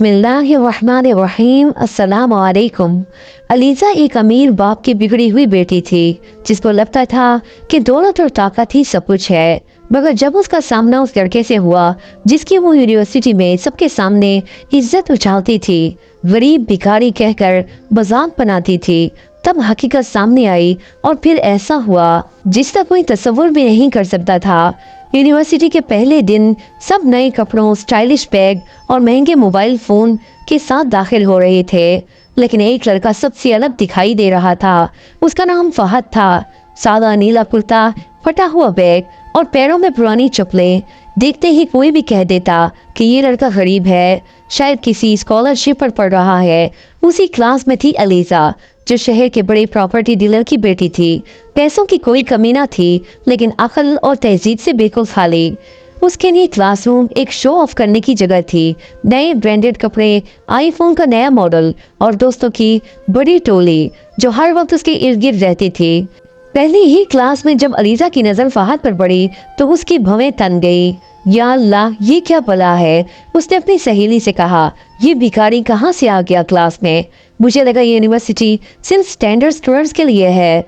बिस्मिल्लाहिर्रहमानिर्रहीम अस्सलाम वालेकुम। अलीज़ा एक अमीर बाप की बिगड़ी हुई बेटी थी जिसको लगता था कि दौलत और ताकत ही सब कुछ है। मगर जब उसका सामना उस लड़के से हुआ जिसकी वो यूनिवर्सिटी में सबके सामने इज्जत उछालती थी, गरीब भिखारी कहकर मजाक बनाती थी, तब हकीकत सामने आई और फिर ऐसा हुआ जिसका कोई तस्वुर भी नहीं कर सकता था। यूनिवर्सिटी के पहले दिन सब नए कपड़ों, स्टाइलिश बैग और महंगे मोबाइल फोन के साथ दाखिल हो रहे थे, लेकिन एक लड़का सबसे अलग दिखाई दे रहा था। उसका नाम फहद था। सादा नीला कुर्ता, फटा हुआ बैग और पैरों में पुरानी चप्पलें। देखते ही कोई भी कह देता कि ये लड़का गरीब है, शायद किसी स्कॉलरशिप पर पढ़ रहा है। उसी क्लास में थी अलीज़ा, जो शहर के बड़े प्रॉपर्टी डीलर की बेटी थी। पैसों की कोई कमी ना थी, लेकिन अक्ल और तहजीब से बिल्कुल खाली। उसके लिए क्लासरूम एक शो ऑफ करने की जगह थी। नए ब्रांडेड कपड़े, आईफोन का नया मॉडल और दोस्तों की बड़ी टोली जो हर वक्त उसके इर्द गिर्द रहती थी। पहली ही क्लास में जब अलीज़ा की नज़र फहद पर पड़ी तो उसकी भवें तन गई। या अल्लाह, ये क्या भला है, उसने अपनी सहेली से कहा। ये भिखारी कहाँ से आ गया क्लास में? मुझे लगा यूनिवर्सिटी सिर्फ स्टैंडर्ड स्टूडेंट्स के लिए है।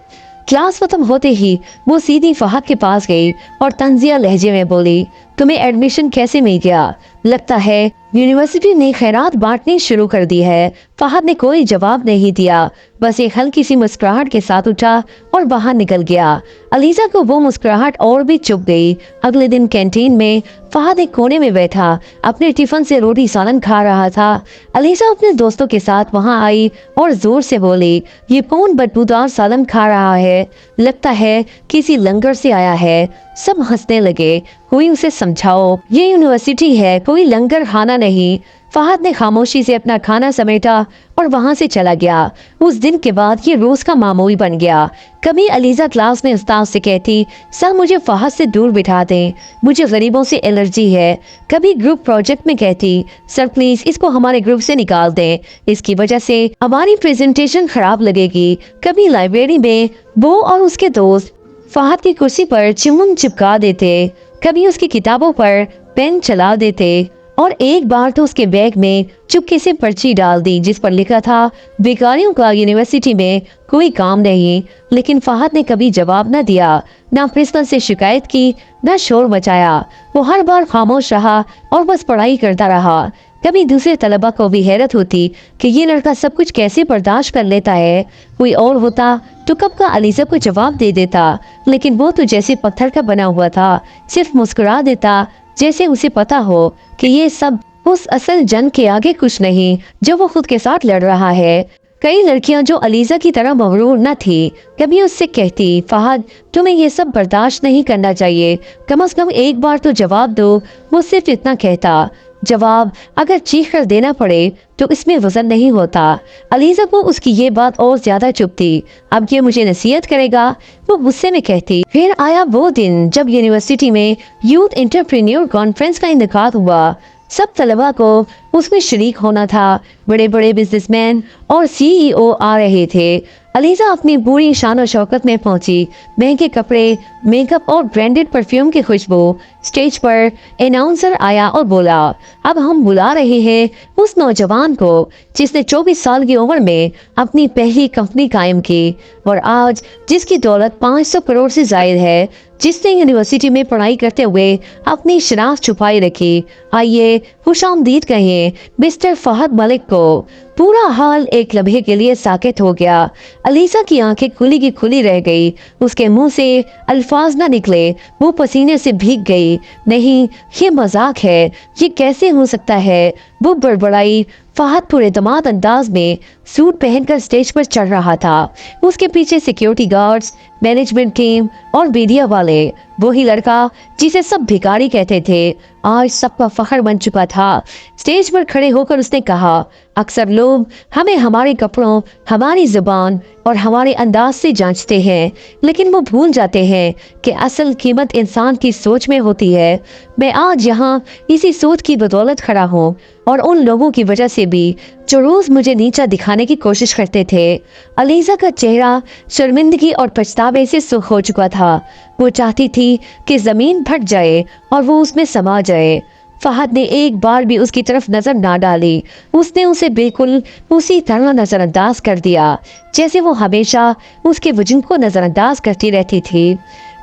क्लास खत्म होते ही वो सीधी फहद के पास गई और तंजिया लहजे में बोली, तुम्हें एडमिशन कैसे मिल गया? लगता है यूनिवर्सिटी ने खैरात बांटनी शुरू कर दी है। फहद ने कोई जवाब नहीं दिया, बस एक हल्की सी मुस्कुराहट के साथ उठा और बाहर निकल गया। अलीज़ा को वो मुस्कुराहट और भी चुभ गई। अगले दिन कैंटीन में फहद एक कोने में बैठा अपने टिफिन से रोटी सालन खा रहा था। अलीज़ा अपने दोस्तों के साथ वहां आई और जोर से बोली, ये कौन बदबूदार सालन खा रहा है? लगता है किसी लंगर से आया है। सब हंसने लगे। कोई उसे समझाओ, ये यूनिवर्सिटी है, कोई लंगर खाना नहीं। फहद ने खामोशी से अपना खाना समेटा और वहां से चला गया। उस दिन के बाद ये रोज का मामूल बन गया। कभी अलीज़ा क्लास में उस्ताद से कहती, सर मुझे फहद से दूर बिठा दें, मुझे गरीबों से एलर्जी है। कभी ग्रुप प्रोजेक्ट में कहती, सर प्लीज इसको हमारे ग्रुप से निकाल दें, इसकी वजह से हमारी प्रेजेंटेशन खराब लगेगी। कभी लाइब्रेरी में वो और उसके दोस्त फहद की कुर्सी पर चिमन चिपका देते, कभी उसकी किताबों पर पेन चला देते और एक बार तो उसके बैग में चुपके से पर्ची डाल दी जिस पर लिखा था, बेकारियों का यूनिवर्सिटी में कोई काम नहीं। लेकिन फहद ने कभी जवाब न दिया, ना प्रिंसिपल से शिकायत की, न शोर मचाया। वो हर बार खामोश रहा और बस पढ़ाई करता रहा। कभी दूसरे तलबा को भी हैरत होती कि ये लड़का सब कुछ कैसे बर्दाश्त कर लेता है। कोई और होता तो कब का अलीज़ा को जवाब दे देता, लेकिन वो तो जैसे पत्थर का बना हुआ था, सिर्फ मुस्कुरा देता जैसे उसे पता हो कि ये सब उस असल जंग के आगे कुछ नहीं जो वो खुद के साथ लड़ रहा है। कई लड़कियां जो अलीज़ा की तरह मगरूर न थी कभी उससे कहती, फहद तुम्हें ये सब बर्दाश्त नहीं करना चाहिए, कम से कम एक बार तो जवाब दो। वो सिर्फ इतना कहता, जवाब अगर चीख कर देना पड़े तो इसमें वजन नहीं होता। अलीज़ा को उसकी ये बात और ज्यादा चुभती। अब ये मुझे नसीहत करेगा, वो गुस्से में कहती। फिर आया वो दिन जब यूनिवर्सिटी में यूथ एंटरप्रेन्योर कॉन्फ्रेंस का इनेकाद हुआ। सब तलबा को उसमें शरीक होना था। बड़े बड़े बिजनेसमैन और सीईओ आ रहे थे। अलीज़ा अपनी पूरी शान और शौकत में पहुंची। महंगे कपड़े, मेकअप और ब्रांडेड परफ्यूम की खुशबू। स्टेज पर अनाउंसर आया और बोला, अब हम बुला रहे हैं उस नौजवान को जिसने 24 साल की उम्र में अपनी पहली कंपनी कायम की और आज जिसकी दौलत 500 करोड़ से जायद है, जिसने यूनिवर्सिटी में पढ़ाई करते हुए अपनी शनाख्त छुपाई रखी। आइए खुशामदीद कहें मिस्टर फहद मलिक को। पूरा हाल एक लम्हे के लिए साकित हो गया। अलीज़ा की आंखें खुली की खुली रह गई। उसके मुंह से अल्फाज न निकले, वो पसीने से भीग गई। नहीं, ये मजाक है, ये कैसे हो सकता है? वो बड़बड़ाई। फहद पूरे दमाद अंदाज में सूट पहनकर स्टेज पर चढ़ रहा था। उसके पीछे सिक्योरिटी गार्ड्स, मैनेजमेंट टीम और मीडिया वाले। वही लड़का जिसे सब भिखारी कहते थे आज सबका फख्र बन चुका था। स्टेज पर खड़े होकर उसने कहा, अक्सर लोग हमें हमारे कपड़ों, हमारी जुबान और हमारे अंदाज से जांचते हैं, लेकिन वो भूल जाते हैं कि असल कीमत इंसान की सोच में होती है। मैं आज यहाँ इसी सोच की बदौलत खड़ा हूँ और उन लोगों की वजह से भी जो रोज मुझे नीचा दिखाने की कोशिश करते थे। अलीज़ा का चेहरा शर्मिंदगी और पछतावे से सुर्ख हो चुका था। वो चाहती थी कि जमीन फट जाए और वो उसमें समा जाए। फहद ने एक बार भी उसकी तरफ नजर ना डाली। उसने उसे बिल्कुल उसी तरह नजरअंदाज कर दिया जैसे वो हमेशा उसके वजूद को नजरअंदाज करती रहती थी।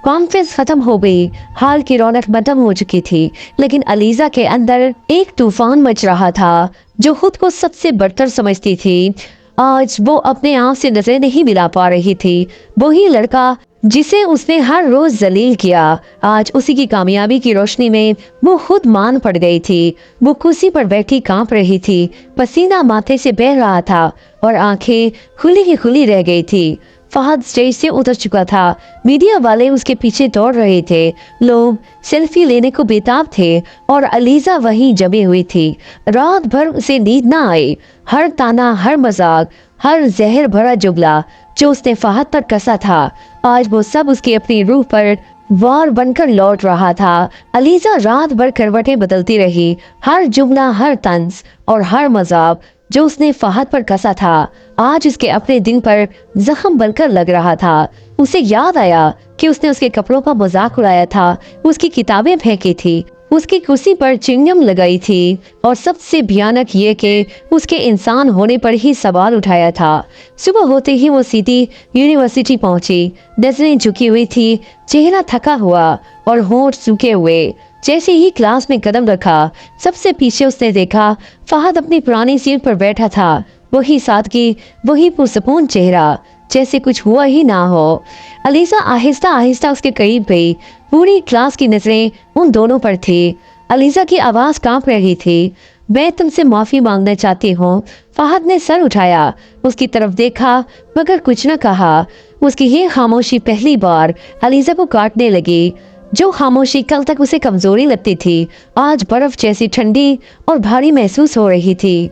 कॉन्फ्रेंस खत्म हो गई, हाल की रौनक खत्म हो चुकी थी, लेकिन अलीजा के अंदर एक तूफान मच रहा था। जो खुद को सबसे बदतर समझती थी, आज वो अपने आप से नजर नहीं मिला पा रही थी। वही लड़का जिसे उसने हर रोज जलील किया, आज उसी की कामयाबी की रोशनी में वो खुद मान पड़ गई थी। वो कुर्सी पर बैठी कांप रही थी, पसीना माथे से बह रहा था और आंखें खुली की खुली रह गई थी। फहद स्टेज से उतर चुका था, मीडिया वाले उसके पीछे दौड़ रहे थे, लोग सेल्फी लेने को बेताब थे और अलीजा वहीं जमी हुई थी। रात भर उसे नींद ना आई। हर ताना, हर मजाक, हर जहर भरा जुमला जो उसने फहद पर कसा था, आज वो सब उसकी अपनी रूह पर वार बनकर लौट रहा था। अलीजा रात भर करवटें बदलती रही। हर जुमला, हर तंज और हर मजाक जो उसने फहद पर कसा था, आज उसके अपने दिन पर जख्म बनकर लग रहा था। उसे याद आया कि उसने उसके कपड़ों का मजाक उड़ाया था, उसकी किताबें फेंकी थी, उसकी कुर्सी पर चिंगम लगाई थी और सबसे भयानक ये कि उसके इंसान होने पर ही सवाल उठाया था। सुबह होते ही वो सीधी यूनिवर्सिटी पहुंची। नजरें झुकी हुई थी, चेहरा थका हुआ और होंठ सूखे हुए। जैसे ही क्लास में कदम रखा, सबसे पीछे उसने देखा फहद अपनी पुरानी सीट पर बैठा था। वही सादगी, वही पुरसकून चेहरा, जैसे कुछ हुआ ही ना हो। अलीजा आहिस्ता आहिस्ता उसके करीब गई। पूरी क्लास की नजरें उन दोनों पर थी। अलीजा की आवाज कांप रही थी। मैं तुमसे माफी मांगना चाहती हूँ। फहद ने सर उठाया, उसकी तरफ देखा मगर कुछ न कहा। उसकी ये खामोशी पहली बार अलीजा को काटने लगी। जो खामोशी कल तक उसे कमजोरी लगती थी, आज बर्फ जैसी ठंडी और भारी महसूस हो रही थी।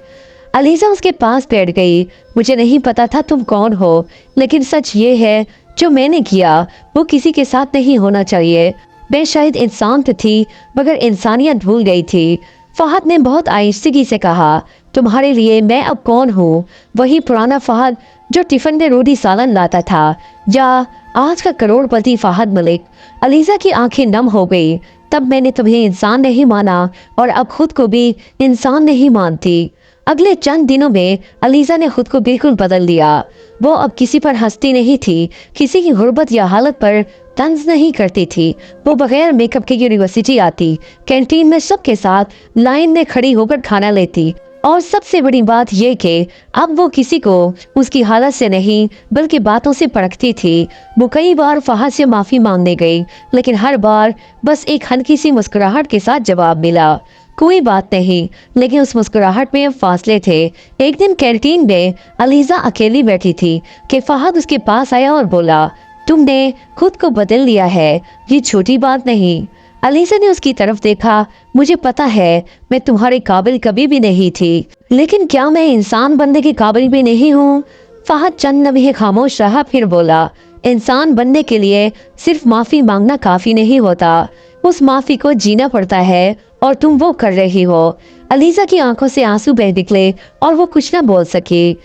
अलीजा उसके पास बैठ गई। मुझे नहीं पता था तुम कौन हो, लेकिन सच ये है जो मैंने किया वो किसी के साथ नहीं होना चाहिए। मैं शायद इंसान तो थी मगर इंसानियत भूल गई थी। फहद ने बहुत आहिस्तगी से कहा, तुम्हारे लिए मैं अब कौन हूँ? वही पुराना फहद जो टिफिन में रोटी सालन लाता था, या आज का करोड़पति फहद मलिक? अलीजा की आंखें नम हो गई। तब मैंने तुम्हें इंसान नहीं माना और अब खुद को भी इंसान नहीं मानती। अगले चंद दिनों में अलीजा ने खुद को बिल्कुल बदल लिया। वो अब किसी पर हंसती नहीं थी, किसी की गुर्बत या हालत पर तंज नहीं करती थी। वो बगैर मेकअप के यूनिवर्सिटी आती, कैंटीन में सबके साथ लाइन में खड़ी होकर खाना लेती, और सबसे बड़ी बात यह कि अब वो किसी को उसकी हालत से नहीं बल्कि बातों से परखती थी। वो कई बार फहद से माफी मांगने गई, लेकिन हर बार बस एक हल्की सी मुस्कुराहट के साथ जवाब मिला, कोई बात नहीं। लेकिन उस मुस्कुराहट में फासले थे। एक दिन कैंटीन में अलीजा अकेली बैठी थी कि फहद उसके पास आया और बोला, तुमने खुद को बदल लिया है, ये छोटी बात नहीं। अलीजा ने उसकी तरफ देखा। मुझे पता है मैं तुम्हारे काबिल कभी भी नहीं थी, लेकिन क्या मैं इंसान बनने के काबिल भी नहीं हूँ? फहद चंद लम्हे खामोश रहा, फिर बोला, इंसान बनने के लिए सिर्फ माफी मांगना काफी नहीं होता, उस माफी को जीना पड़ता है और तुम वो कर रही हो। अलीजा की आंखों से आंसू बह निकले और वो कुछ न बोल सकी।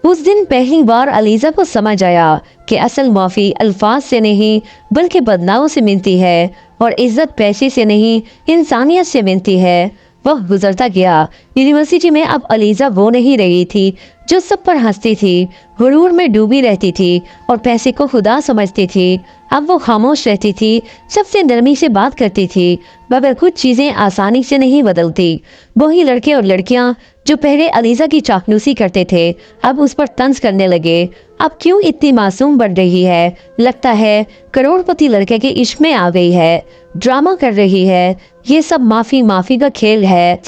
उस दिन पहली बार अलीजा को समझ आया कि असल माफी अल्फाज से नहीं बल्कि बदलाव से मिलती है, और इज्जत पैसे से नहीं इंसानियत से मिलती है। वह गुजरता गया। यूनिवर्सिटी में अब अलीजा वो नहीं रही थी जो सब पर हंसती थी, गुरूर में डूबी रहती थी और पैसे को खुदा समझती थी। अब वो खामोश रहती थी, सबसे नरमी से बात करती थी, मगर कुछ चीजें आसानी से नहीं बदलती। वही लड़के और लड़कियां जो पहले अलीजा की चाकनूसी करते थे, अब उस पर तंज करने लगे। अब क्यों इतनी मासूम बन रही है? लगता है करोड़पति लड़के के इश्क में आ गई है, ड्रामा कर रही है। ये सब माफी का खेल है।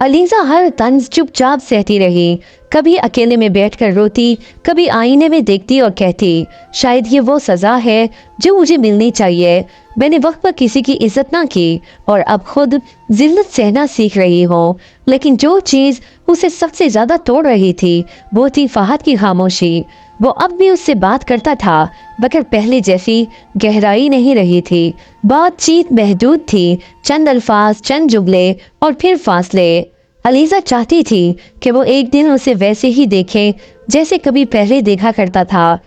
अलीजा हर तंज चुपचाप सहती रही। कभी अकेले में बैठकर रोती, कभी आईने में देखती और कहती, शायद ये वो सजा है जो मुझे मिलनी चाहिए। मैंने वक्त पर किसी की इज्जत ना की और अब खुद जिल्लत सहना सीख रही हूँ। लेकिन जो चीज उसे सबसे ज्यादा तोड़ रही थी वो थी फहद की खामोशी। वो अब भी उससे बात करता था, मगर पहले जैसी गहराई नहीं रही थी। बातचीत महदूद थी, चंद अल्फाज, चंद जुमले और फिर फासले। अलीजा चाहती थी कि वो एक दिन उसे वैसे ही देखे जैसे कभी पहले देखा करता था।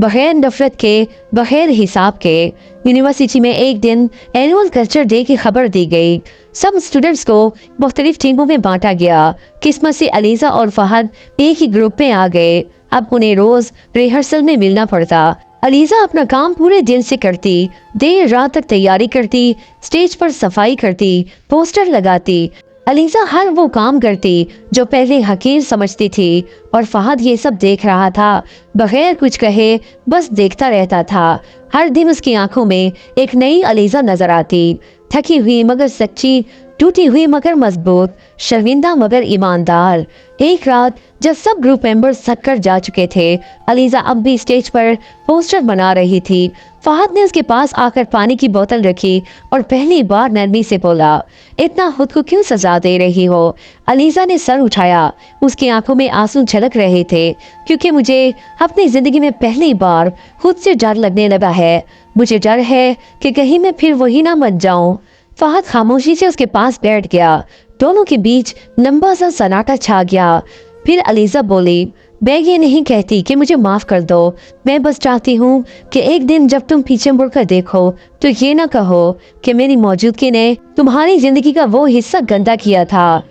बगैर नफरत के, बगैर हिसाब के। यूनिवर्सिटी में एक दिन एनुअल कल्चर डे की खबर दी गई। सब स्टूडेंट्स को मुख्तलिफ टीमों में बांटा गया। किस्मत से अलीजा और फहद एक ही ग्रुप में आ गए। अब उन्हें रोज रिहर्सल में मिलना पड़ता। अलीजा अपना काम पूरे दिन से करती, देर रात तक तैयारी करती, स्टेज पर सफाई करती, पोस्टर लगाती। अलीजा हर वो काम करती जो पहले हकीर समझती थी, और फहद ये सब देख रहा था, बगैर कुछ कहे बस देखता रहता था। हर दिन उसकी आंखों में एक नई अलीजा नजर आती, थकी हुई मगर सच्ची, टूटी हुई मगर मजबूत, शर्मिंदा मगर ईमानदार। एक रात जब सब ग्रुप मेंबर्स थक कर जा चुके थे, अलीजा अब भी स्टेज पर पोस्टर बना रही थी। फहद ने उसके पास आकर पानी की बोतल रखी और पहली बार नरमी से बोला, इतना खुद को क्यों सजा दे रही हो? अलीजा ने सर उठाया। उसकी आंखों में आंसू झलक रहे थे। क्योंकि मुझे अपनी जिंदगी में पहली बार खुद से डर लगने लगा है। मुझे डर है कि कहीं मैं फिर वही ना बन जाऊं। फहद खामोशी से उसके पास बैठ गया। दोनों के बीच लंबा सा सन्नाटा छा गया। फिर अलीजा बोली, मैं ये नहीं कहती कि मुझे माफ कर दो। मैं बस चाहती हूँ कि एक दिन जब तुम पीछे मुड़कर देखो तो ये ना कहो कि मेरी मौजूदगी ने तुम्हारी जिंदगी का वो हिस्सा गंदा किया था।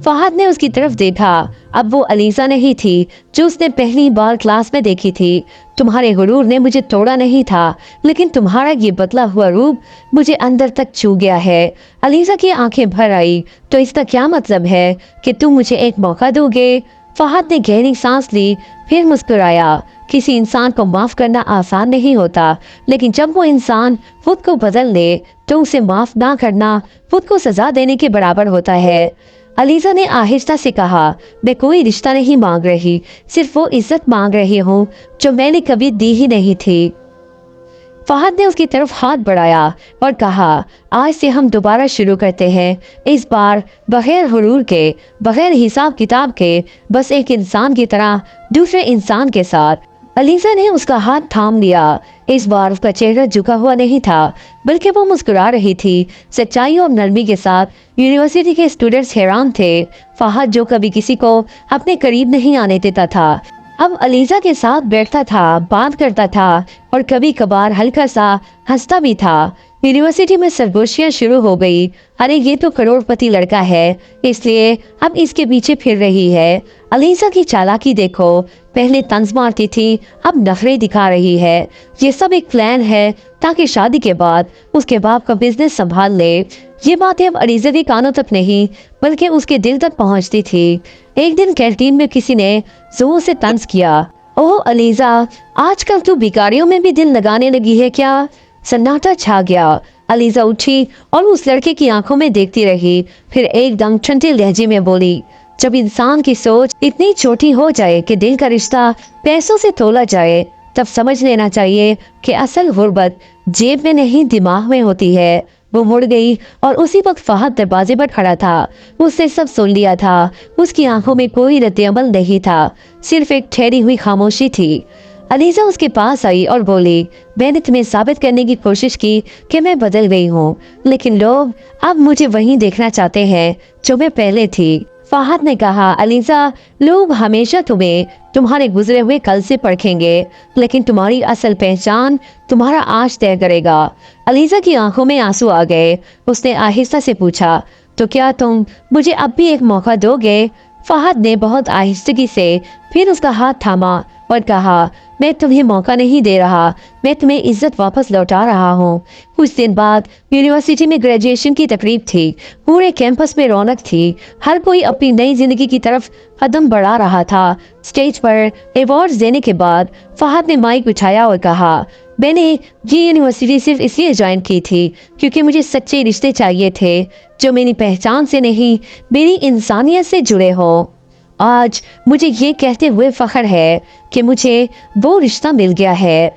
फहद ने उसकी तरफ देखा। अब वो अलीजा नहीं थी जो उसने पहली बार क्लास में देखी थी। तुम्हारे गुरूर ने मुझे तोड़ा नहीं था, लेकिन तुम्हारा ये बदला हुआ रूप मुझे अंदर तक छू गया है। अलीजा की आंखें भर आई। तो इसका क्या मतलब है कि तुम मुझे एक मौका दोगे? फहद ने गहरी सांस ली, फिर मुस्कुराया। किसी इंसान को माफ करना आसान नहीं होता, लेकिन जब वो इंसान खुद को बदल ले तो उसे माफ ना करना खुद को सजा देने के बराबर होता है। अलीजा ने आहिस्ता से कहा, मैं कोई रिश्ता नहीं मांग रही, सिर्फ वो इज्जत मांग रही हूँ जो मैंने कभी दी ही नहीं थी। फहद ने उसकी तरफ हाथ बढ़ाया और कहा, आज से हम दोबारा शुरू करते हैं। इस बार बगैर हुरूर के, बगैर हिसाब किताब के, बस एक इंसान की तरह दूसरे इंसान के साथ। अलीजा ने उसका हाथ थाम लिया। इस बार उसका चेहरा झुका हुआ नहीं था, बल्कि वो मुस्कुरा रही थी, सच्चाई और नरमी के साथ। यूनिवर्सिटी के स्टूडेंट्स हैरान थे। फहद जो कभी किसी को अपने करीब नहीं आने देता था, अब अलीजा के साथ बैठता था, बात करता था और कभी कभार हल्का सा हंसता भी था। यूनिवर्सिटी में सरगोशियां शुरू हो गई। अरे ये तो करोड़पति लड़का है, इसलिए अब इसके पीछे फिर रही है। अलीजा की चालाकी देखो, पहले तंज मारती थी, अब नखरे दिखा रही है। ये सब एक प्लान है ताकि शादी के बाद उसके बाप का बिजनेस संभाल ले। ये बातें अब अलीजा के कानों तक नहीं बल्कि उसके दिल तक पहुंचती थी। एक दिन कैंटीन में किसी ने जोर से तंज किया, ओह अलीजा, आजकल तू भिखारियों में भी दिल लगाने लगी है क्या? सन्नाटा छा गया। अलीजा उठी और उस लड़के की आंखों में देखती रही, फिर एकदम ठंडे लहजे में बोली, जब इंसान की सोच इतनी छोटी हो जाए कि दिल का रिश्ता पैसों से तोला जाए, तब समझ लेना चाहिए कि असल गुर्बत जेब में नहीं दिमाग में होती है। वो मुड़ गई और उसी वक्त फहद दरवाजे पर खड़ा था। उसने सब सुन लिया था। उसकी आंखों में कोई रद्द-ए-अमल नहीं था, सिर्फ एक ठहरी हुई खामोशी थी। अलीजा उसके पास आई और बोली, मैंने तुम्हें साबित करने की कोशिश की कि मैं बदल गई हूँ, लेकिन लोग अब मुझे वहीं देखना चाहते हैं जो मैं पहले थी। फहद ने कहा, अलीजा, लोग हमेशा तुम्हें तुम्हारे गुजरे हुए कल से परखेंगे, लेकिन तुम्हारी असल पहचान तुम्हारा आज तय करेगा। अलीजा की आंखों में आंसू आ गए। उसने आहिस्ता से पूछा, तो क्या तुम मुझे अब भी एक मौका दोगे? फहद ने बहुत आहिस्तगी से फिर उसका हाथ थामा और कहा, मैं तुम्हें मौका नहीं दे रहा, मैं तुम्हें इज्जत वापस लौटा रहा हूँ। कुछ दिन बाद यूनिवर्सिटी में ग्रेजुएशन की तकरीब थी। पूरे कैंपस में रौनक थी। हर कोई अपनी नई जिंदगी की तरफ कदम बढ़ा रहा था। स्टेज पर अवार्ड्स देने के बाद फहद ने माइक उठाया और कहा, मैंने ये यूनिवर्सिटी सिर्फ इसलिए ज्वाइन की थी क्योंकि मुझे सच्चे रिश्ते चाहिए थे जो मेरी पहचान से नहीं, मेरी इंसानियत से जुड़े हो। आज मुझे ये कहते हुए फख्र है कि मुझे वो रिश्ता मिल गया है।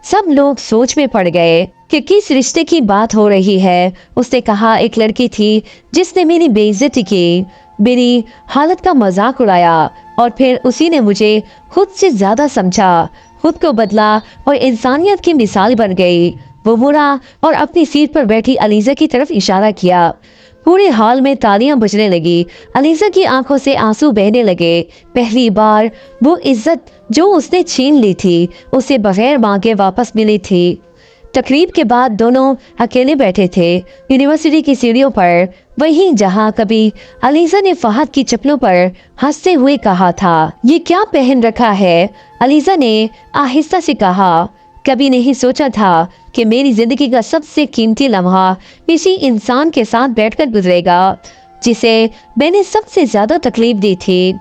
सब लोग सोच में पड़ गए कि किस रिश्ते की बात हो रही है। उसने कहा, एक लड़की थी जिसने मेरी बेइज्जती की, मेरी हालत का मजाक उड़ाया और फिर उसी ने मुझे खुद से ज्यादा समझा, खुद को बदला और इंसानियत की मिसाल बन गई। वो मुड़ा और अपनी सीट पर बैठी अलीजा की तरफ इशारा किया। पूरे हॉल में तालियां बजने लगी। अलीजा की आंखों से आंसू बहने लगे। पहली बार वो इज्जत जो उसने छीन ली थी उसे बगैर मांगे वापस मिली थी। तकरीब के बाद दोनों अकेले बैठे थे यूनिवर्सिटी की सीढ़ियों पर, वहीं जहां कभी अलीजा ने फहद की चप्पलों पर हंसते हुए कहा था, ये क्या पहन रखा है। अलीजा ने आहिस्ता से कहा, कभी नहीं सोचा था कि मेरी जिंदगी का सबसे कीमती लम्हा किसी इंसान के साथ बैठकर गुजरेगा जिसे मैंने सबसे ज्यादा तकलीफ दी थी।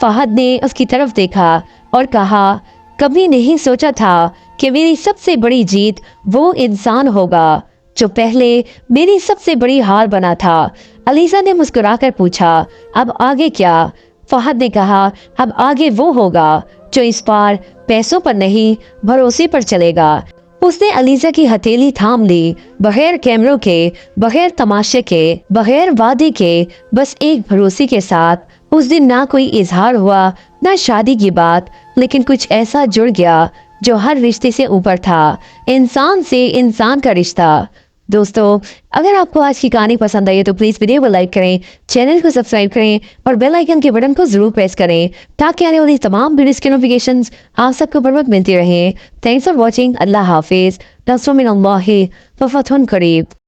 फहद ने उसकी तरफ देखा और कहा, कभी नहीं सोचा था कि मेरी सबसे बड़ी जीत वो इंसान होगा जो पहले मेरी सबसे बड़ी हार बना था। अलीजा ने मुस्कुराकर पूछा, अब आगे क्या। फहद ने कहा, अब आगे वो होगा जो इस बार पैसों पर नहीं भरोसे पर चलेगा। उसने अलीजा की हथेली थाम ली, बगैर कैमरों के, बगैर तमाशे के, बगैर वादे के, बस एक भरोसे के साथ। उस दिन ना कोई इजहार हुआ ना शादी की बात, लेकिन कुछ ऐसा जुड़ गया जो हर रिश्ते से ऊपर था, इंसान से इंसान का रिश्ता। दोस्तों, अगर आपको आज की कहानी पसंद आई है तो प्लीज वीडियो को लाइक करें, चैनल को सब्सक्राइब करें और बेल आइकन के बटन को जरूर प्रेस करें ताकि आने वाली तमाम वीडियोस की नोटिफिकेशंस आप सबको बर वक्त मिलती रहे। Thanks for watching. अल्लाह हाफिज। नस्रुम मिनल्लाहि व फतहुन करीब।